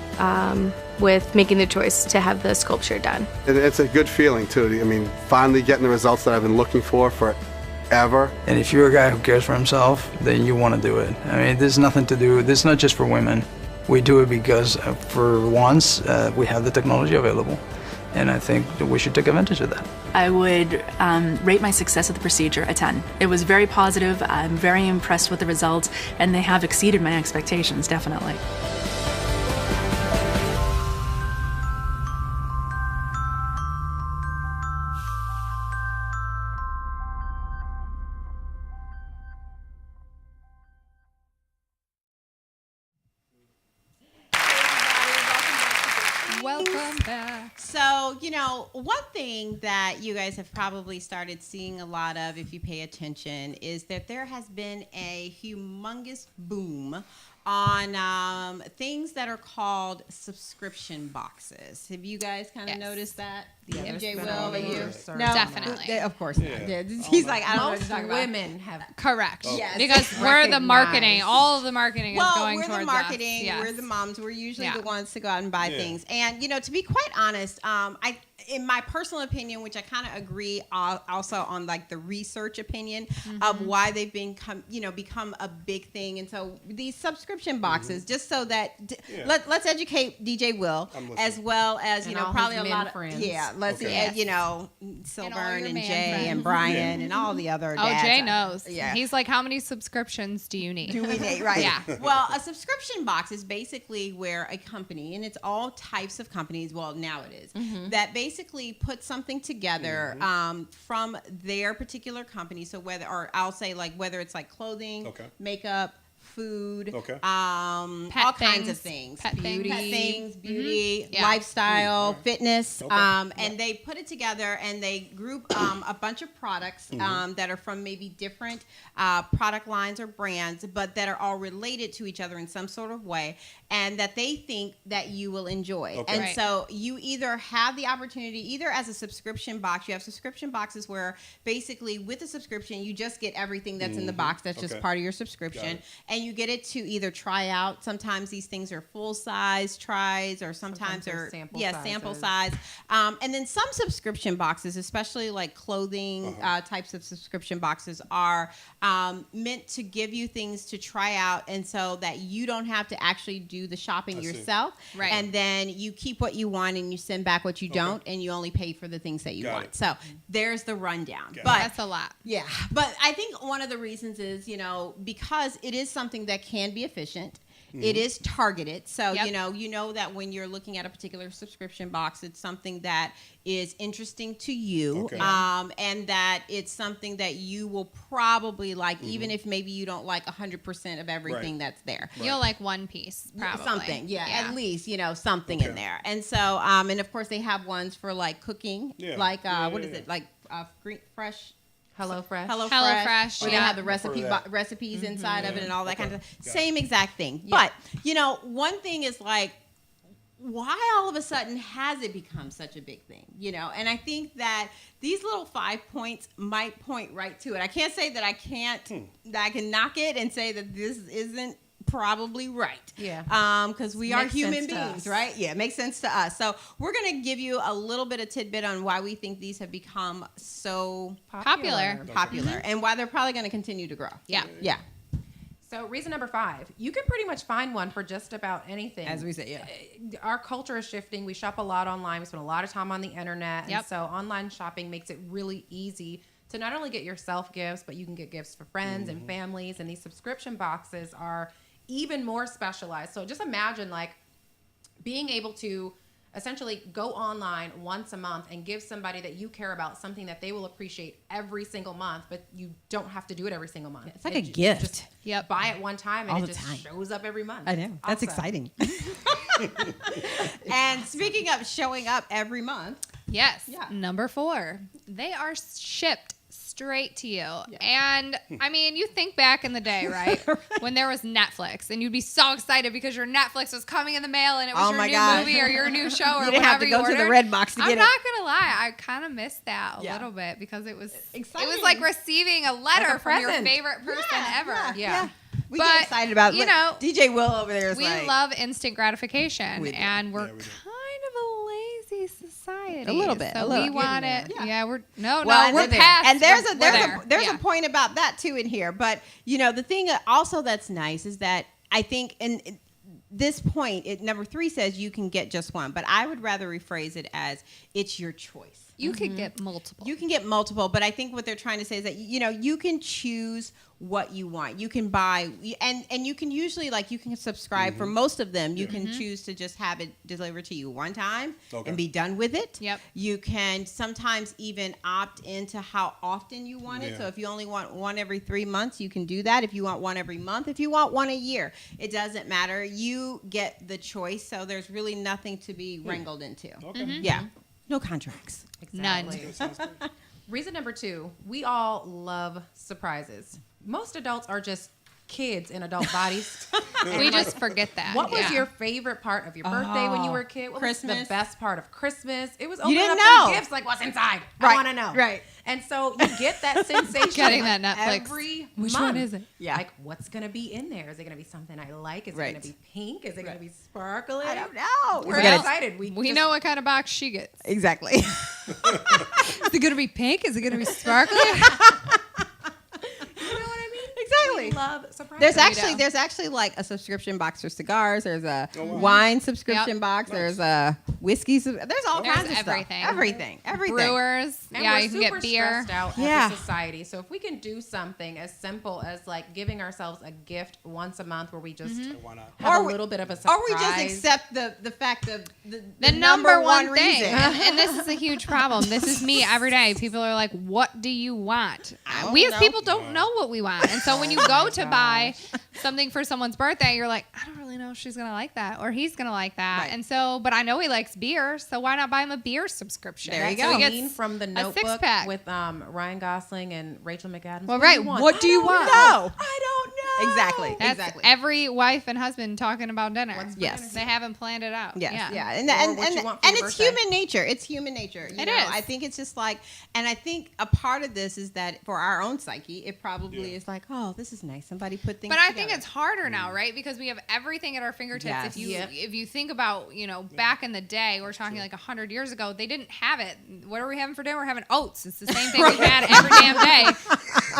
with making the choice to have the sculpture done. And it's a good feeling too. I mean, finally getting the results that I've been looking for forever. And if you're a guy who cares for himself, then you want to do it. I mean, there's nothing to do. This is not just for women. We do it because for once, we have the technology available. And I think that we should take advantage of that. I would rate my success of the procedure a 10. It was very positive. I'm very impressed with the results, and they have exceeded my expectations, definitely. Welcome back. So, one thing that you guys have probably started seeing a lot of, if you pay attention, is that there has been a humongous boom on things that are called subscription boxes. Have you guys kind of noticed that? DJ Will, and you? No, Definitely. Of course not. Yeah. He's like, I don't know what Most you're talking about. women have Correct. Yes. Because we're the marketing. All of the marketing is going we're towards the marketing. us. Yes. We're the moms. We're usually Yeah. the ones to go out and buy things. And to be quite honest, in my personal opinion, which I kind of agree, also on like the research opinion of why they've become a big thing. And so these subscription boxes, just so that let's educate DJ Will as well as and probably a lot of friends. let's Silvern and Jay friends. and Brian and all the other dads. Jay knows. Yeah. He's like, how many subscriptions do you need? Right. Yeah. Well, a subscription box is basically where a company, and it's all types of companies, well, now it is, that basically put something together from their particular company. So whether it's like clothing, makeup, food, Pet all kinds of things. Beauty, lifestyle, fitness. And they put it together and they group a bunch of products that are from maybe different product lines or brands, but that are all related to each other in some sort of way, and that they think that you will enjoy. And Right. so you either have the opportunity, either as a subscription box, you have subscription boxes where basically with a subscription, you just get everything that's in the box. That's just part of your subscription. And you get it to either try out. Sometimes these things are full size tries, or sometimes they're sample size. And then some subscription boxes, especially like clothing types of subscription boxes, are meant to give you things to try out, and so that you don't have to actually do the shopping yourself. Right. And then you keep what you want and you send back what you don't, and you only pay for the things that you want. So there's the rundown. But that's a lot. yeah, but I think one of the reasons is, because it is something that can be efficient. It is targeted. So, you know that when you're looking at a particular subscription box, it's something that is interesting to you, and that it's something that you will probably like, even if maybe you don't like 100% of everything that's there. You'll like one piece, probably. Something, at least, something in there. And so, and of course, they have ones for like cooking, like, what is it, like green, fresh... HelloFresh. HelloFresh. Where they have the recipes inside of it and all that kind of stuff. Same exact thing. But, one thing is like, why all of a sudden has it become such a big thing? And I think that these little 5 points might point right to it. I can't say that I can knock it and say that this isn't probably right. Because we are human beings, right? Yeah, it makes sense to us. So we're going to give you a little bit of tidbit on why we think these have become so popular, and why they're probably going to continue to grow. Yeah. So reason number 5, you can pretty much find one for just about anything. As we say, our culture is shifting. We shop a lot online. We spend a lot of time on the internet. And so online shopping makes it really easy to not only get yourself gifts, but you can get gifts for friends and families. And these subscription boxes are even more specialized. So just imagine like being able to essentially go online once a month and give somebody that you care about something that they will appreciate every single month, but you don't have to do it every single month. It's like a gift. Just buy it one time and all it just shows up every month. I know. That's exciting. And speaking of showing up every month. Yes. Number 4, they are shipped straight to you. And I mean, you think back in the day, right? When there was Netflix and you'd be so excited because your Netflix was coming in the mail and it was your new movie or your new show or you didn't whatever have to go ordered. to the red box to get it. I'm not going to lie. I kind of missed that a little bit because it was exciting. It was like receiving a letter from your favorite person ever. We get excited about it. DJ Will over there is we love instant gratification and we're kind of a lazy society. A little bit. So we want it. Yeah, we're we're past. And there's a point about that too in here. But the thing also that's nice is that I think, and this point, number 3 says you can get just one, but I would rather rephrase it as it's your choice. You could get multiple. You can get multiple, but I think what they're trying to say is that, you know, you can choose what you want. You can buy, and you can usually, like, you can subscribe for most of them. You can choose to just have it delivered to you one time and be done with it. Yep. You can sometimes even opt into how often you want it. So if you only want one every 3 months, you can do that. If you want one every month, if you want one a year, it doesn't matter. You get the choice. So there's really nothing to be wrangled into. Okay. Yeah. No contracts. Exactly. None. Reason number 2, we all love surprises. Most adults are just kids in adult bodies. We just forget that. What was Yeah. your favorite part of your birthday when you were a kid? What was Christmas. the best part of Christmas? It was You opening didn't up know. them gifts, like what's inside. I Right. want to know. Right. And so you get that sensation Getting that Netflix. every Which month. one is it? Yeah. Like, what's going to be in there? Is it going to be something I like? Is it Right. going to be pink? Is it going to be sparkly? I don't know. We're Well, excited. We just- know what kind of box she gets. Exactly. Is it going to be pink? Is it going to be sparkly? You know what I mean? Exactly. We love surprises. There's actually like a subscription box for cigars. There's a wine subscription Yep. box. There's a whiskey. There's all There's kinds of everything. stuff. Everything. Brewers. And Yeah, we're you can super get beer. stressed out Yeah. as a society. So if we can do something as simple as like giving ourselves a gift once a month where we just Why not? have Or a we- little bit of a surprise. Or we just accept the fact of The number one thing. reason. And this is a huge problem. This is me every day. People are like, what do you want? don't We as know. people don't know what we want. And so when you go to buy something for someone's birthday, you're like, I don't really know if she's going to like that or he's going to like that. Right. And so, but I know he likes beer. So why not buy him a beer subscription? There you That's go. So he Scene gets from The a Notebook six-pack. with Ryan Gosling and Rachel McAdams. Well, What do right. you want? What do you I want? don't know. I don't know. Exactly. That's exactly. every wife and husband talking about dinner. Yes. They haven't planned it out. Yes, Yeah. And Or what you want for your it's birthday. human nature. It's human nature. You It know, is. I think it's just like, and I think a part of this is that for our own psyche, it probably is like, oh, this is nice. Somebody put things. But I together. think it's harder now, right? Because we have everything at our fingertips. Yes. If you think about, back in the day, we're talking like 100 years ago, they didn't have it. What are we having for dinner? We're having oats. It's the same thing we had every damn day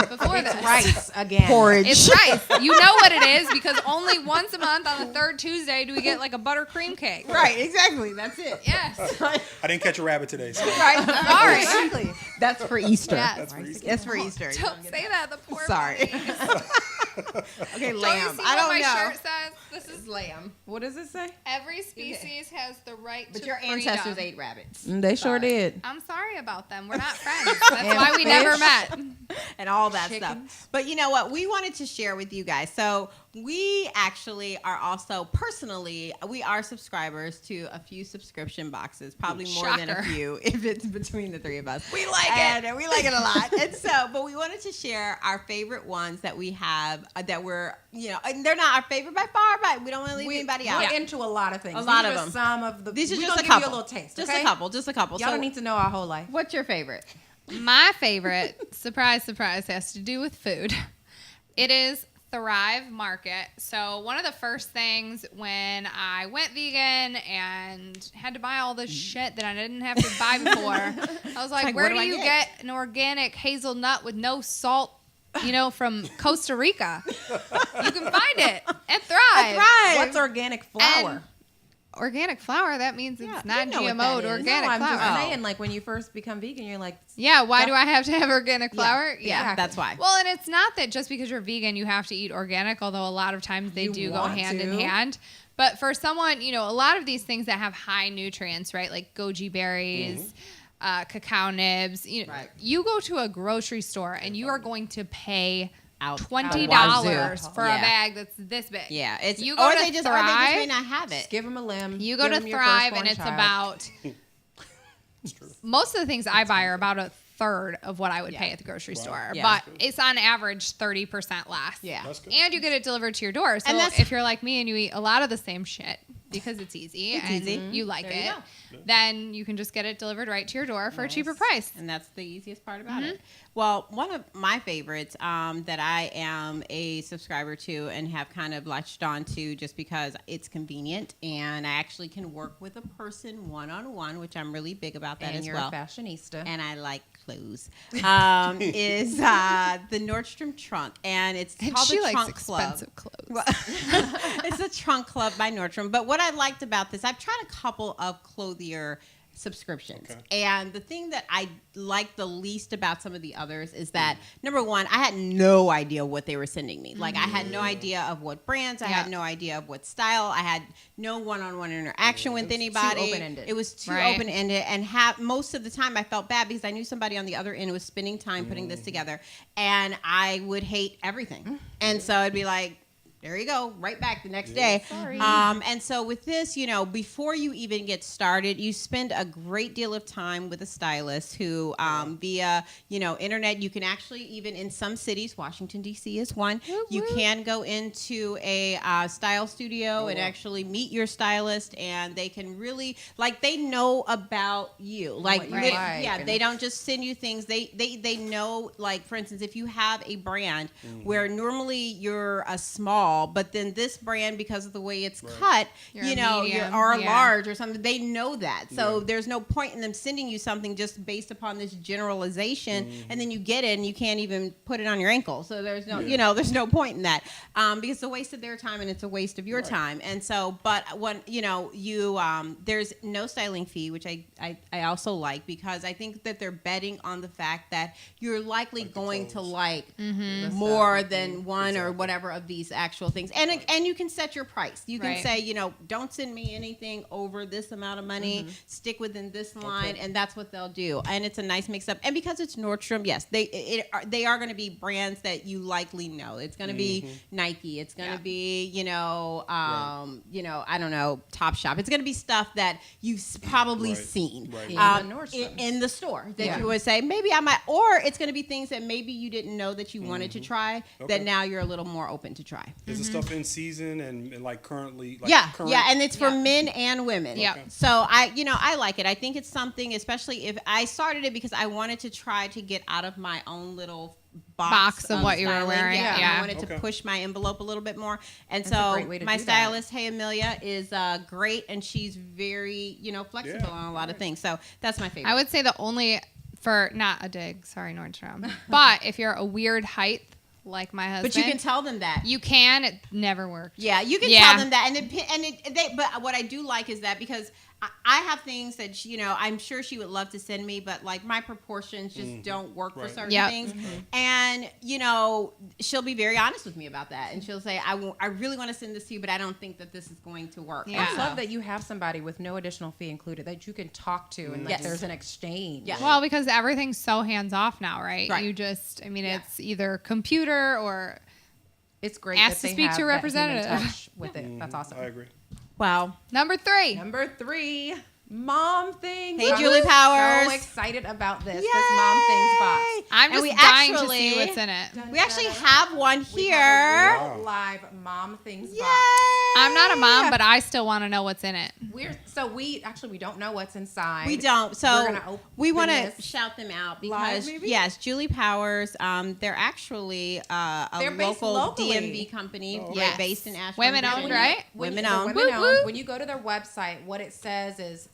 before this. Rice again. porridge. It's rice. You know what it is because only once a month on the third Tuesday do we get like a buttercream cake. Right. Exactly. That's it. Yes. I didn't catch a rabbit today. So. Right. Sorry. Exactly. That's for Easter. Yes. That's for Easter. That's for Easter. Don't say that. The poor Sorry. bunnies. Okay, Don't lamb. you see I what don't my know. shirt says? This is Lamb. What does it say? every species has the right But to your freedom. ancestors ate rabbits. They sure did. I'm sorry about them. We're not friends. That's why we never met. And all that Chickens. stuff. But you know what? We wanted to share with you guys. So we actually are also personally, we are subscribers to a few subscription boxes, probably more than a Shocker. few if it's between the three of us. We like it. And we like it a lot. And so, but we wanted to share our favorite ones that we have that were, and they're not our favorite by far, but we don't want to leave anybody out. We're into a lot of things. A lot These of are them. Some of the. These are we just gonna a give couple. you a little taste. Just okay? a couple. Just a couple. Y'all So don't need to know our whole life. what's your favorite? My favorite, surprise, surprise, has to do with food. It is Thrive Market. So one of the first things when I went vegan and had to buy all this shit that I didn't have to buy before, I was like, like, where what do do I you get? get an organic hazelnut with no salt, from Costa Rica? You can find it at Thrive. What's organic flour? And organic flour, that means it's you not know what that GMO'd is. organic no, I'm flour. just saying, like when you first become vegan, you're like, Yeah, why do I have to have organic flour? Yeah, that's why. Well, and it's not that just because you're vegan you have to eat organic, although a lot of times they You do go want hand in to. hand. But for someone, a lot of these things that have high nutrients, right, like goji berries, cacao nibs, Right. you go to a grocery store and you are going to pay Out $20 wazoo. for Yeah. a bag that's this big. Yeah, it's You go or to they just Thrive, may not have it. just give them a limb. you go give to 'em your Thrive firstborn and it's child. about most of the things I buy are about a third of what I would pay at the grocery store. Yeah. But it's on average 30% less. Yeah. That's good. And you get it delivered to your door. So And that's- if you're like me and you eat a lot of the same shit, because it's easy It's and easy. you like There you it, go. then you can just get it delivered right to your door for a cheaper price. And that's the easiest part about it. Well, one of my favorites that I am a subscriber to and have kind of latched on to just because it's convenient and I actually can work with a person one-on-one, which I'm really big about that And as you're well. a fashionista. And I like clothes. Is the Nordstrom Trunk. And it's And called she the likes Trunk expensive Club. clothes. It's a Trunk Club by Nordstrom. But what I liked about this, I've tried a couple of clothier subscriptions. Okay. And the thing that I like the least about some of the others is that, number one, I had no idea what they were sending me. Like, I had no idea of what brands. I had no idea of what style. I had no one-on-one interaction with anybody. Too open-ended. It was too Right. open-ended. And most of the time, I felt bad because I knew somebody on the other end was spending time putting this together. And I would hate everything. And so I'd be like, there you go, right back the next day. Sorry. And so with this, you know, before you even get started, you spend a great deal of time with a stylist who, via, you know, internet, you can actually, even in some cities, Washington, D.C. is one, you can go into a style studio and actually meet your stylist, and they can really, like, they know about you. Like, What you lit- like yeah, and- they don't just send you things. They know, like, for instance, if you have a brand where normally you're a small, but then this brand, because of the way it's cut, You're you a know, medium, are yeah. large or something. They know that. So there's no point in them sending you something just based upon this generalization, and then you get it and you can't even put it on your ankle. So there's no, you know, there's no point in that, because it's a waste of their time and it's a waste of your time. And so, but when, you know, you, there's no styling fee, which I also like, because I think that they're betting on the fact that you're likely going to like more than one or whatever of these actual things. And you can set your price. You can Right. say, you know, don't send me anything over this amount of money. Stick within this line, and that's what they'll do. And it's a nice mix up. And because it's Nordstrom, yes, they are going to be brands that you likely know. It's going to be Nike. It's going to be, you know, I don't know, Topshop. It's going to be stuff that you've probably seen in the store that you would say maybe I might, or it's going to be things that maybe you didn't know that you wanted to try that now you're a little more open to try. Is the stuff in season and like currently? Like Yeah, current? yeah, and it's for men and women. Yeah. So I like it. I think it's something, especially if I started it because I wanted to try to get out of my own little box of what you were styling. wearing. Yeah, Yeah. I wanted to push my envelope a little bit more. And That's a so great way to my do that. stylist, Hey Amelia, is great, and she's very, you know, flexible on a lot of things. So that's my favorite. I would say the only, for not a dig, sorry Nordstrom, but if you're a weird height like my husband, but you can tell them that. you can. It never worked. Yeah, you can tell them that, but what I do like is that because I have things that you know I'm sure she would love to send me, but like my proportions just don't work for certain things, and you know she'll be very honest with me about that, and she'll say I really want to send this to you, but I don't think that this is going to work. Yeah. I love that you have somebody with no additional fee included that you can talk to and that there's an exchange. Yeah. Well, because everything's so hands off now, right? Right. You just, I mean, it's either computer or It's great Ask that to they speak have to a that representative. human touch with it. That's awesome. I agree. Wow. number 3. Number 3, mom things. Hey, I'm Julie Powers. so excited about this mom things box. I'm And just we dying to actually- see what's in it. We actually have one We here. have a real live mom things box. I'm not a mom, but I still want to know what's in it. We don't know what's inside. We don't. We're So gonna open we want to this shout them out live, because maybe? yes, Julie Powers. They're actually They're based local locally. DMV company, Yes. based in Asheville. Women owned, Virginia. right? Women owned. Women Woo, owned. woo. When you go to their website, what it says is,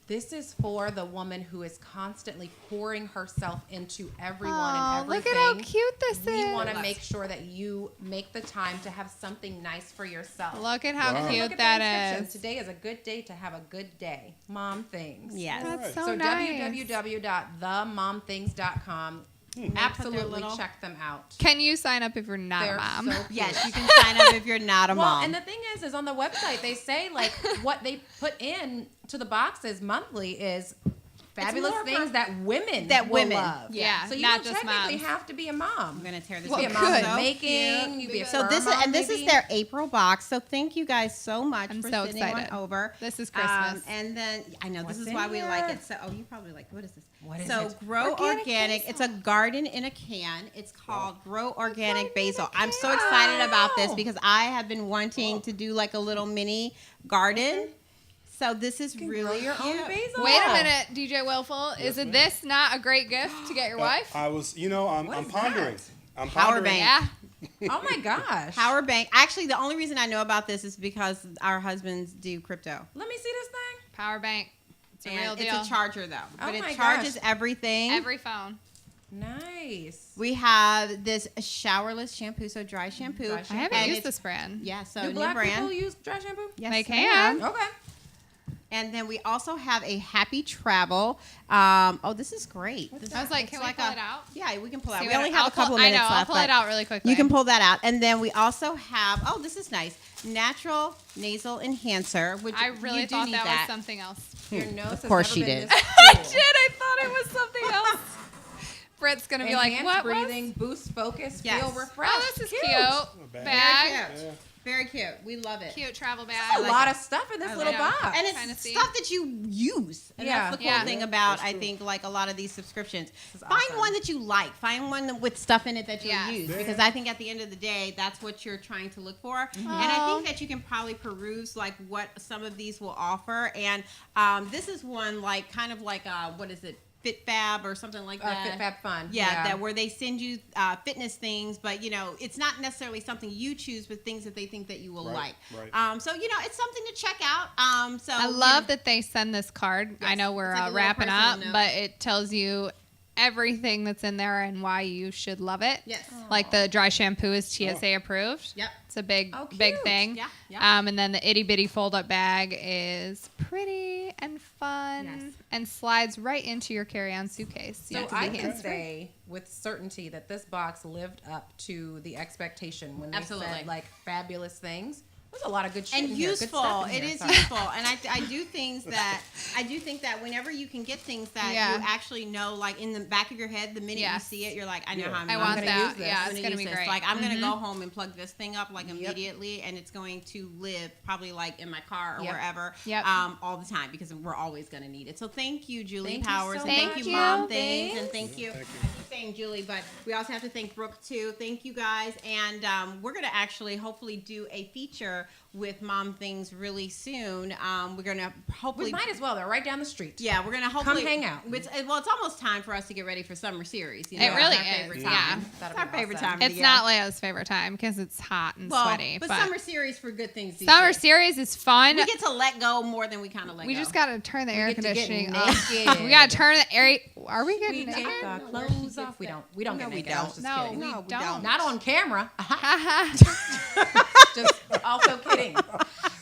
this is for the woman who is constantly pouring herself into everyone and Look everything. at how cute this is. We want to make sure that you make the time to have something nice for yourself. Look at how And then cute look at the that inscription. is. Today is a good day to have a good day. Mom things. Yes. That's So so nice. www.themomthings.com. Absolutely check them out. Can you sign up if you're not They're a mom? so cute. Yes, you can sign up if you're not a Well, mom. and the thing is on the website they say like what they put in to the boxes monthly is fabulous more things for- that women that will women, love. yeah, So you not don't just technically moms. have to be a mom. I'm gonna tear this. You be a up. mom So making. cute. You be a So this is mom, and this is maybe. their April box. So thank you guys so much I'm for so sending excited. one over. This is Christmas. And then I know What's this is in why we like here? it. So you probably like what is this? What is so it? Grow Organic. It's a garden in a can. It's called Grow Organic Basil. I'm so excited about this because I have been wanting to do like a little mini garden. So this is really your own basil. Wait a minute, DJ Willful. Is it this not a great gift to get your wife? I was, I'm is pondering. that? I'm Power pondering. bank. Yeah. Oh my gosh. Power bank. Actually, the only reason I know about this is because our husbands do crypto. Let me see this thing. Power bank. It's a real And deal. it's a charger though, Oh but my it charges gosh. everything. Every phone. Nice. We have this showerless shampoo, so dry shampoo. Dry I shampoo. haven't And used it's- this brand. Yeah, so Do new black brand. people use dry shampoo? Yes, They ma'am. can. Okay. And then we also have a happy travel. This is great. I was like, can we pull it out? Yeah, we can pull it out. See We what only it- have I'll a couple pull- of minutes I know, I'll left. pull it but out really quickly. You can pull that out. And then we also have, this is nice, natural nasal enhancer, which I really you do thought need that was something else. Your nose Of course has she never been did. this I cool. did. I thought it was something else. Britt's gonna be like, Enhanced what? breathing, boost focus, Yes. feel refreshed. Oh, this is cute. bad. Bag. Very cute. Very cute. We love it. Cute travel bag. a lot of stuff in this I little like it. box. And Kinda it's see. stuff that you use. And Yeah. that's the cool Yeah. thing about, I think, like a lot of these subscriptions. is Find awesome. one that you like. Find one with stuff in it that you'll Yes. use. Yeah. Because I think at the end of the day, that's what you're trying to look for. And I think that you can probably peruse like what some of these will offer. And this is one like kind of like, what is it? FitFab or something like that. FitFab Fun. Yeah, that where they send you fitness things, but it's not necessarily something you choose, but things that they think that you will Right, like. right. So it's something to check out. I love that they send this card. I Yes. know we're It's like a little wrapping up, personal note. but it tells you everything that's in there and why you should love it. Yes. Like the dry shampoo is TSA approved. Yep. It's a big, Oh, big cute. thing. Yeah. And then the itty bitty fold up bag is pretty and fun Yes. and slides right into your carry on suitcase. So You I can be can hands-free. say with certainty that this box lived up to the expectation when they Absolutely. said like fabulous things. There's a lot of good shit And in here. Good useful. stuff in It here. is Sorry. useful. And I do things that I do think that whenever you can get things that Yeah. you actually know, like in the back of your head, the minute Yes. you see it, you're like, I know Yeah. how I'm I I'm want gonna that. use this. Yeah, I'm it's gonna gonna use be this. great. Like I'm gonna Mhm. go home and plug this thing up like immediately, and it's going to live probably like in my car or Yep. wherever, Yep. All the time because we're always gonna need it. So thank you, Julie Thank you Powers, so and thank much. you, Thank Mom you. Things, and thank you. Thank you. I keep saying Julie, but we also have to thank Brooke too. Thank you guys, and we're gonna actually hopefully do a feature with Mom Things really soon. We're gonna hopefully. We might as well. They're right down the street. Yeah, we're gonna hopefully hang out. It's almost time for us to get ready for summer series. You It know, really it's our is, favorite yeah. time. That'll It's our be favorite awesome. time. of It's the year. not Leia's favorite time because it's hot and well, sweaty. but But summer series for good things. these summer days. series is fun. We get to let go more than we kind of let We go. just got to turn the air get to get conditioning off. naked. We got to turn the air. Are we We getting take naked? our clothes off. We don't. We don't No, get we naked. I was don't. just No, kidding. we No, we don't. don't. Not on camera. Haha. Just also kidding.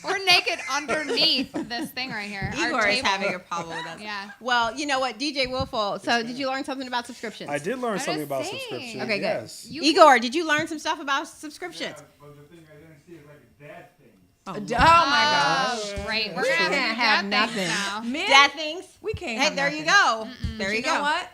We're naked underneath this thing right here. Our Igor is table. having a problem with us. Yeah. Well, you know what, DJ Willful. So, did you learn something about subscriptions? I did learn was something about saying. subscriptions. Okay, good. Yes. You Igor, did you learn some stuff about subscriptions? But the thing I didn't see is like a dad thing. Oh my gosh. Oh, great. We We're gonna can't have have to do nothing. that things now. Men, Dad things. we can't. Hey, have there you nothing. go. There But you go. you know what?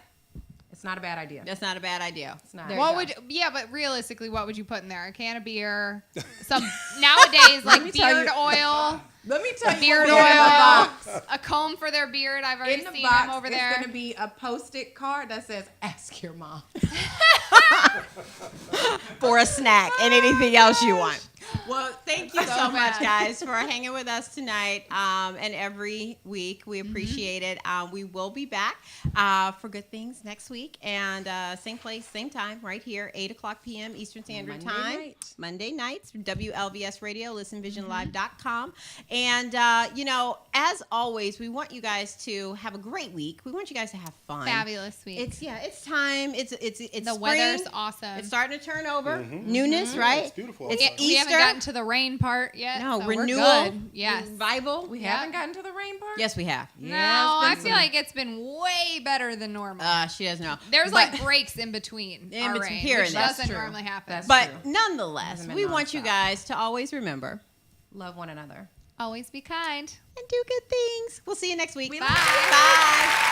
It's not a bad idea. That's not a bad idea. It's not. There What you would go. but realistically, what would you put in there? A can of beer, some nowadays like me tell beard you- oil, Let me tell you beard what we have in the oil, box. a comb for their beard. I've already In the seen box them over is there. going to be a post-it card that says "Ask your mom." For a snack and anything else you want. Well, thank you so much, bad. guys, for hanging with us tonight and every week. We appreciate it. We will be back for Good Things next week. And same place, same time, right here, 8 o'clock p.m. Eastern Standard Monday Time. night. Monday nights, WLVS Radio, listenvisionlive.com. And, as always, we want you guys to have a great week. We want you guys to have fun. Fabulous week. It's time. It's the spring. weather's awesome. It's starting to turn over. Newness, right? It's beautiful. It's we Easter. haven't gotten to the rain part yet. No, so we're renewal. good. Yes. Revival. We Yeah. haven't gotten to the rain part. Yes, we have. No, I it's been feel like it's been way better than normal. She doesn't know. There's But- like breaks in between In our between rain, here which and there. doesn't That's true. normally happen. That's But true. nonetheless, Hasn't been we want you nonstop. guys to always remember Love one another. Always be kind. and do good things. We'll see you next week. We Bye. love you. Bye.